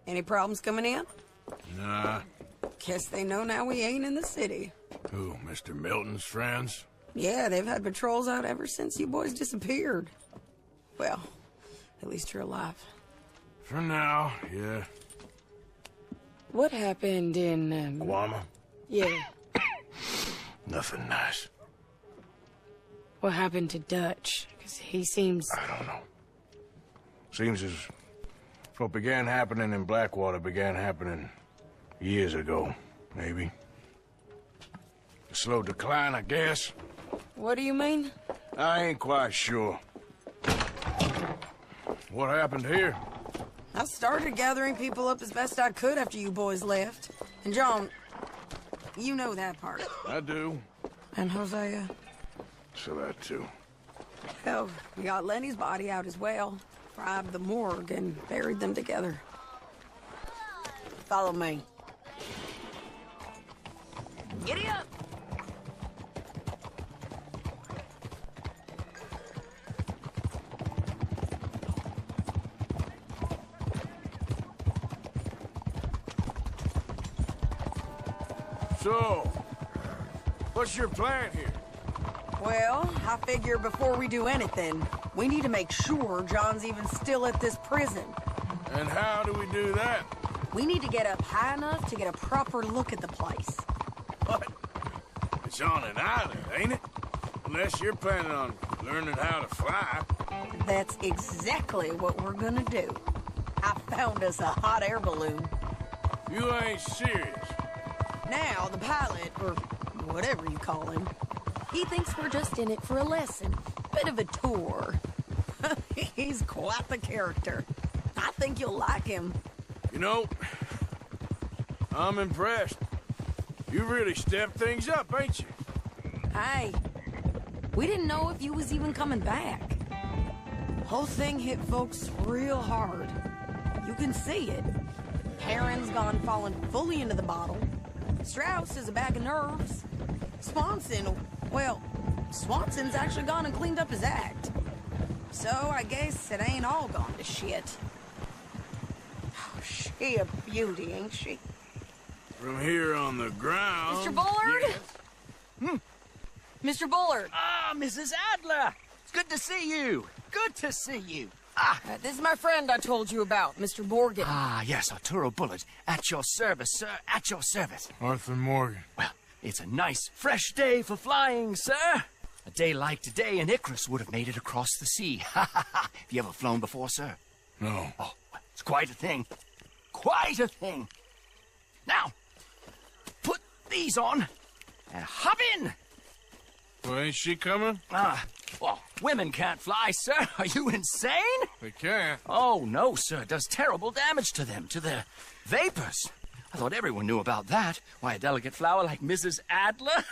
Any problems coming in? Nah. Guess they know now we ain't in the city. Who, Mr. Milton's friends? Yeah, they've had patrols out ever since you boys disappeared. Well, at least you're alive. For now, yeah. What happened in, Guama? Yeah. Nothing nice. What happened to Dutch? Because he seems... I don't know. Seems as what began happening in Blackwater began happening years ago, maybe. A slow decline, I guess. What do you mean? I ain't quite sure. What happened here? I started gathering people up as best I could after you boys left. And John, you know that part. I do. And Hosea? So that too. Hell, we got Lenny's body out as well. Bribed the morgue and buried them together. Follow me. Giddy up! So, what's your plan here? Well, I figure before we do anything, we need to make sure John's even still at this prison. And how do we do that? We need to get up high enough to get a proper look at the place. What? It's on an island, ain't it? Unless you're planning on learning how to fly. That's exactly what we're gonna do. I found us a hot air balloon. You ain't serious. Now, the pilot, or whatever you call him, he thinks we're just in it for a lesson. Bit of a tour. He's quite the character. I think you'll like him. You know, I'm impressed. You really stepped things up, ain't you? Hey, we didn't know if you was even coming back. Whole thing hit folks real hard. You can see it. Perrin's gone falling fully into the bottle. Strauss is a bag of nerves. Swanson's actually gone and cleaned up his act. So I guess it ain't all gone to shit. Oh, she a beauty, ain't she? From here on the ground... Mr. Bullard? Yes. Mr. Bullard! Ah, Mrs. Adler! It's good to see you. Good to see you. This is my friend I told you about, Mr. Morgan. Ah, yes, Arturo Bullard. At your service, sir. At your service. Arthur Morgan. Well, it's a nice, fresh day for flying, sir. A day like today, and Icarus would have made it across the sea. Ha ha ha. Have you ever flown before, sir? No. Oh, it's quite a thing. Quite a thing. Now, put these on and hop in. Well, ain't she coming? Well, women can't fly, sir. Are you insane? They can't. Oh, no, sir. It does terrible damage to them, to their vapors. I thought everyone knew about that. Why, a delicate flower like Mrs. Adler?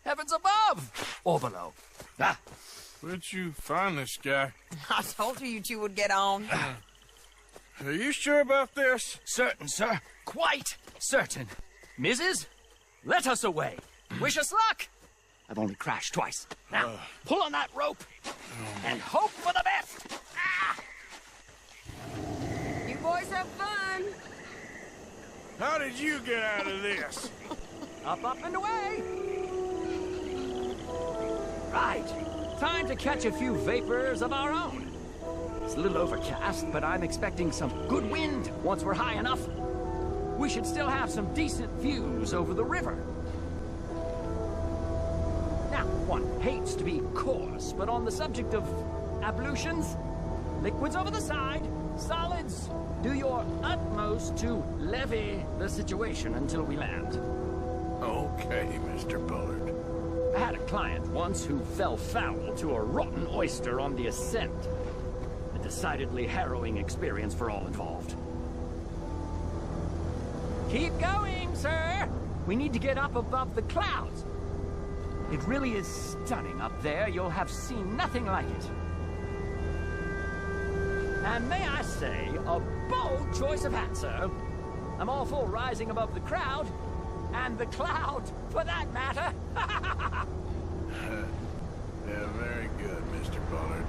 Heavens above or below. Where'd you find this guy? I told you two would get on. Are you sure about this? Certain, sir. Quite certain. Mrs., let us away. Wish us luck. I've only crashed twice. Now, pull on that rope and hope for the best. You boys have fun. How did you get out of this? Up, up, and away. Right. Time to catch a few vapors of our own. It's a little overcast, but I'm expecting some good wind once we're high enough. We should still have some decent views over the river. Now, one hates to be coarse, but on the subject of ablutions, liquids over the side, solids, do your utmost to levy the situation until we land. Okay, Mr. Bullard. I had a client once who fell foul to a rotten oyster on the ascent. A decidedly harrowing experience for all involved. Keep going, sir! We need to get up above the clouds. It really is stunning up there. You'll have seen nothing like it. And may I say, a bold choice of hat, sir. I'm all for rising above the crowd, and the cloud, for that matter. Yeah, very good, Mr. Bullard.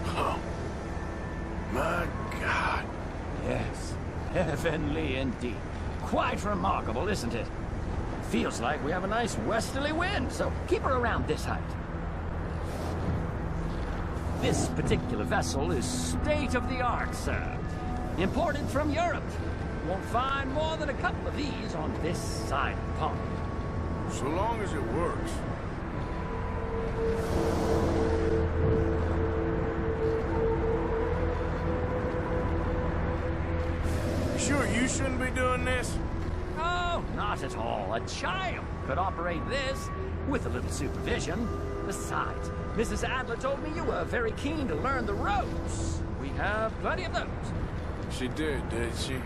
Oh, my God. Yes. Heavenly indeed. Quite remarkable, isn't it? Feels like we have a nice westerly wind, so keep her around this height. This particular vessel is state-of-the-art, sir. Imported from Europe. Won't find more than a couple of these on this side of the pond. So long as it works. Sure you shouldn't be doing this? Oh, not at all. A child could operate this with a little supervision. Besides, Mrs. Adler told me you were very keen to learn the ropes. We have plenty of those. She did she?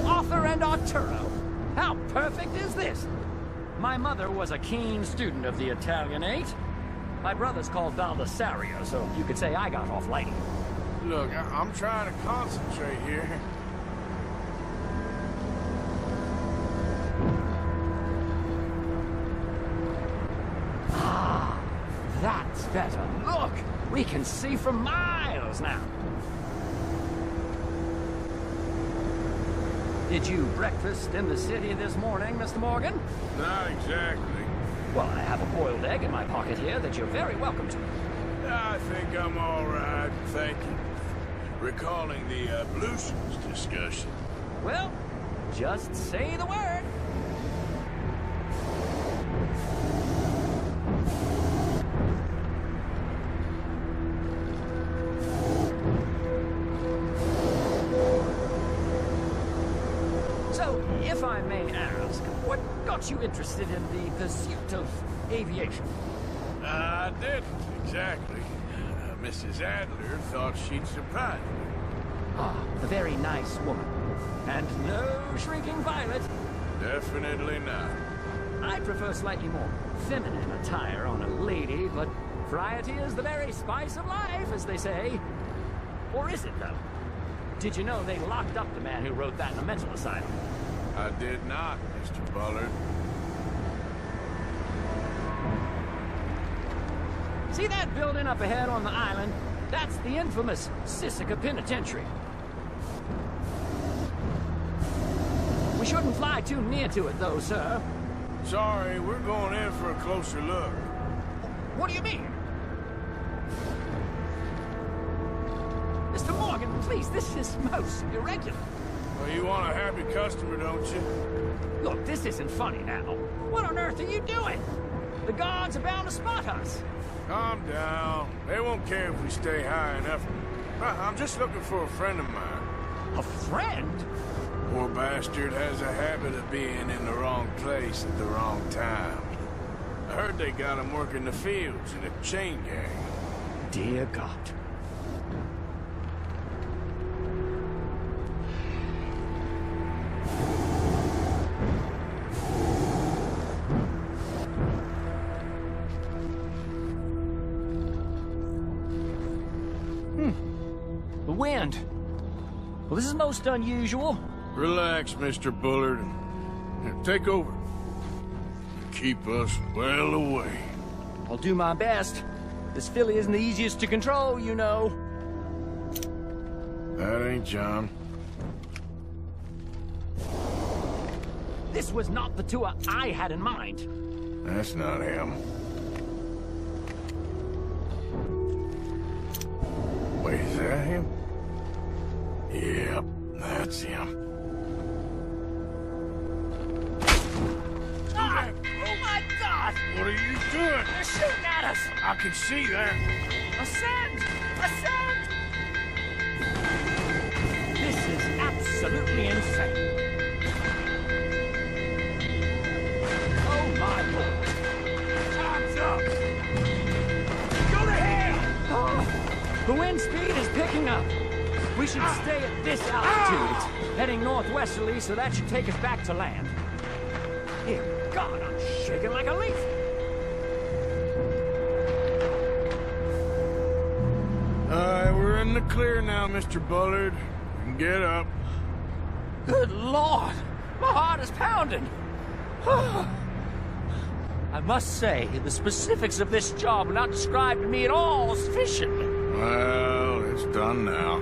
Arthur and Arturo. How perfect is this? My mother was a keen student of the Italianate. My brother's called Baldassarre, so you could say I got off lightly. Look, I'm trying to concentrate here. Ah, that's better. Look, we can see for miles now. Did you breakfast in the city this morning, Mr. Morgan? Not exactly. Well, I have a boiled egg in my pocket here that you're very welcome to. I think I'm all right, thank you. Recalling the ablutions discussion. Well, just say the word. So, if I may ask, what got you interested in the pursuit of aviation? I didn't, exactly. Mrs. Adler thought she'd surprise me. Ah, a very nice woman. And no shrinking violet. Definitely not. I prefer slightly more feminine attire on a lady, but variety is the very spice of life, as they say. Or is it, though? Did you know they locked up the man who wrote that in a mental asylum? I did not, Mr. Bullard. See that building up ahead on the island? That's the infamous Sisika Penitentiary. We shouldn't fly too near to it, though, sir. Sorry, we're going in for a closer look. What do you mean? Mr. Morgan, please, this is most irregular. Well, you want a happy customer, don't you? Look, this isn't funny now. What on earth are you doing? The guards are bound to spot us. Calm down. They won't care if we stay high enough. I'm just looking for a friend of mine. A friend? Poor bastard has a habit of being in the wrong place at the wrong time. I heard they got him working the fields in a chain gang. Dear God. The wind. Well, this is most unusual. Relax, Mr. Bullard. Here, take over. Keep us well away. I'll do my best. This filly isn't the easiest to control, you know. That ain't John. This was not the tour I had in mind. That's not him. Wait, is that him? Yep, that's him. Ah! Oh my God! What are you doing? They're shooting at us! I can see that. Ascend! Ascend! This is absolutely insane. Oh my Lord! Time's up! Go to hell! Oh, the wind speed is picking up. We should stay at this altitude. It's heading northwesterly, so that should take us back to land. Dear God, I'm shaking like a leaf. All right, we're in the clear now, Mr. Bullard. You can get up. Good Lord! My heart is pounding! I must say, the specifics of this job were not described to me at all sufficiently. Well, it's done now.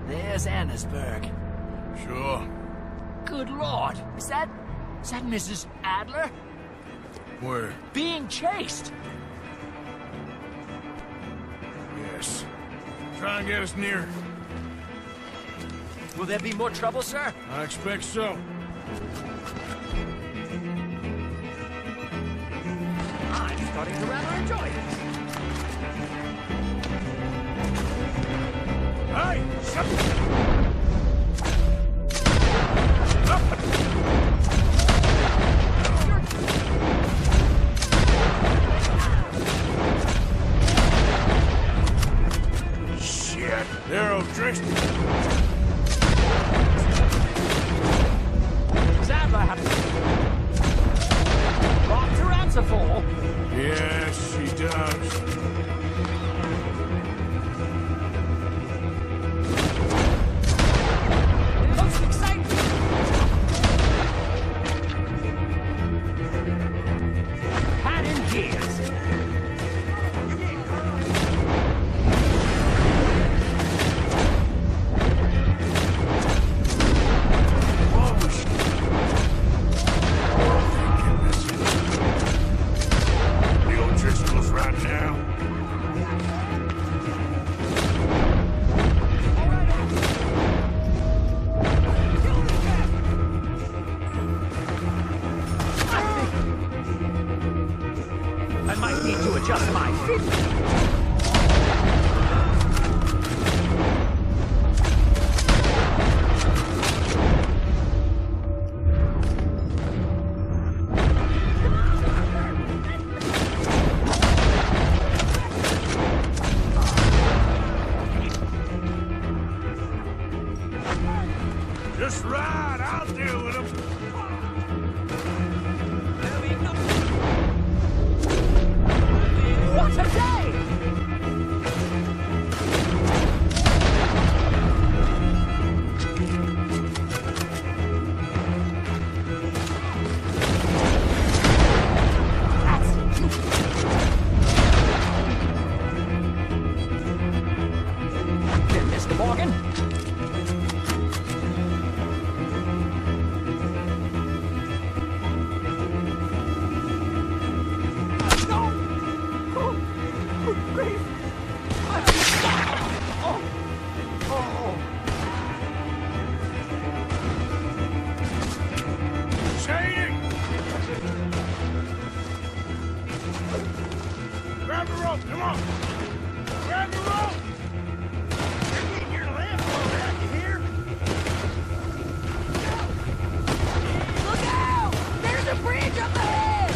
There's Annesburg. Sure. Good Lord! Is that Mrs. Adler? Where? Being chased! Yes. Try and get us near. Will there be more trouble, sir? I expect so. I'm starting to rather enjoy it. Hey! Shut Shit! They're O'Driscoll. Adler brought to answer for. Yes, she does. Most exciting. Hat in gears. The O'Driscolls right now. I might need to adjust my feet. Just ride, I'll deal with them. What a day! Then, Mr. Morgan. Shady! Grab the rope, come on! Grab the rope! You're getting your lamp blown out, you hear? Look out! There's a bridge up ahead!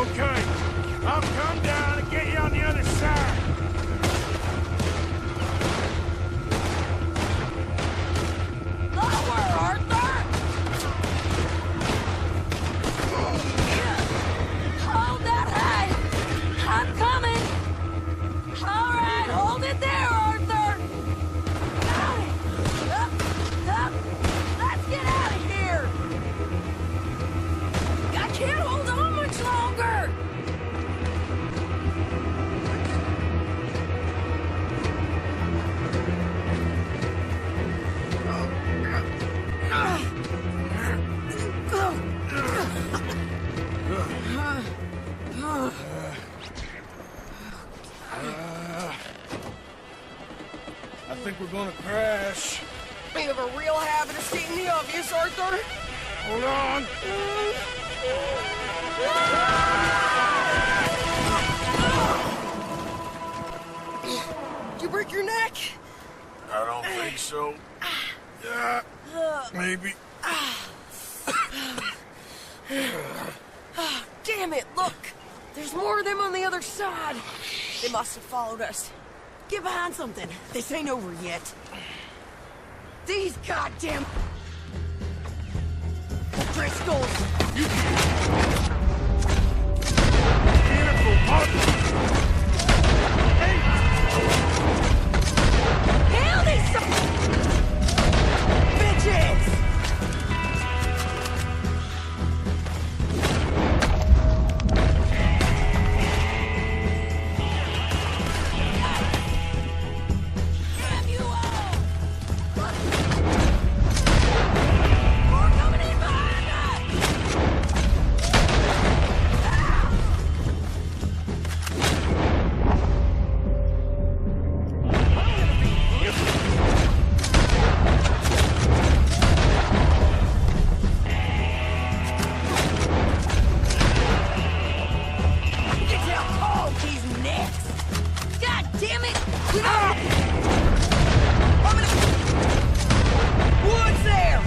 Okay, I'll come down and get you on the other side. Lower, Arthur! Hold that high! I'm coming! All right, hold it there, Arthur! Got it! Up! Let's get out of here! I can't hold on much longer! I think we're gonna crash. You have a real habit of stating the obvious, Arthur. Hold on. Did you break your neck? I don't think so. Maybe. Damn it, look! There's more of them on the other side. They must have followed us. Get behind something. This ain't over yet. These goddamn... O'Driscolls! Beautiful mother! Hell, these bitches! Damn you all! More coming in behind us! Get how cold these necks! God damn it! We got Woods there!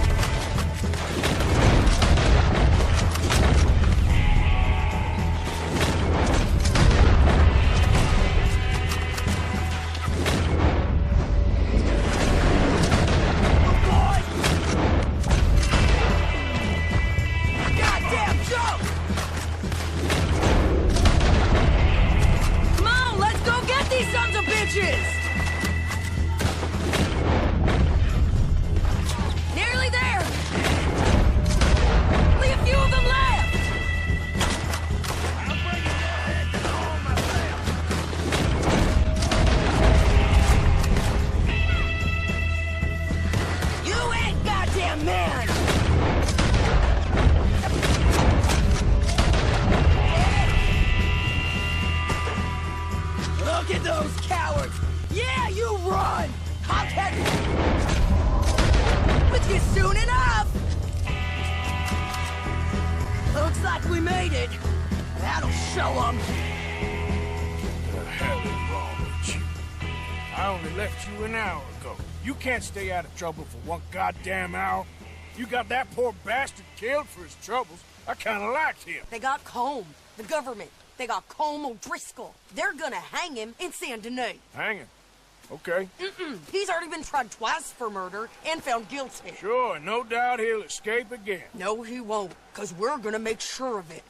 Boy! Goddamn joke! Come on, let's go get these sons of bitches! Nearly there! Only a few of them left! I'll bring your head to all myself. You ain't goddamn man! Look at those cowards! Yeah, you run! I'll catch with you soon enough! Looks like we made it. That'll show them. What the hell is wrong with you? I only left you an hour ago. You can't stay out of trouble for one goddamn hour. You got that poor bastard killed for his troubles. I kinda liked him. They got Combe, the government. They got Combe O'Driscoll. They're gonna hang him in Saint Denis. Hang him. Okay. He's already been tried twice for murder and found guilty. Sure, no doubt he'll escape again. No, he won't, because we're gonna make sure of it.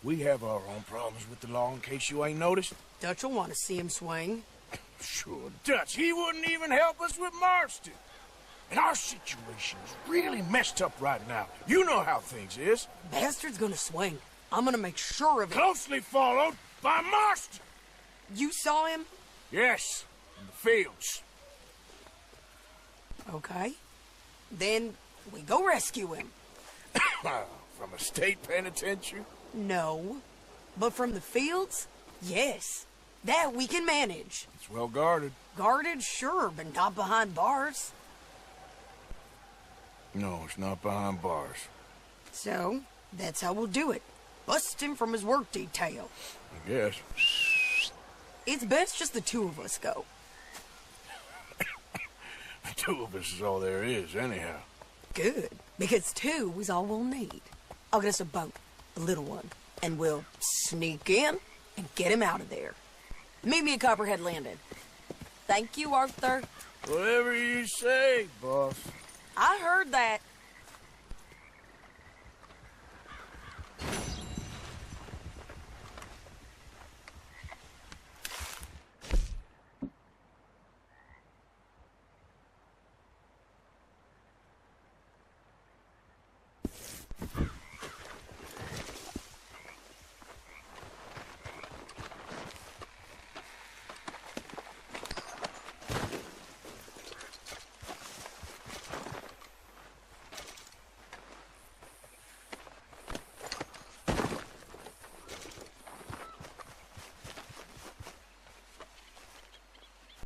We have our own problems with the law in case you ain't noticed. Dutch will want to see him swing. Sure, Dutch, he wouldn't even help us with Marston. And our situation is really messed up right now. You know how things is. Bastard's gonna swing. I'm gonna make sure of it. Closely followed by Marston. You saw him? Yes, in the fields. Okay. Then we go rescue him. From a state penitentiary? No. But from the fields? Yes. That we can manage. It's well guarded. Guarded, sure, but not behind bars. No, it's not behind bars. So, that's how we'll do it. Bust him from his work detail. I guess. It's best just the two of us go. The two of us is all there is, anyhow. Good, because two is all we'll need. I'll get us a boat, a little one, and we'll sneak in and get him out of there. Meet me at Copperhead Landing. Thank you, Arthur. Whatever you say, boss. I heard that.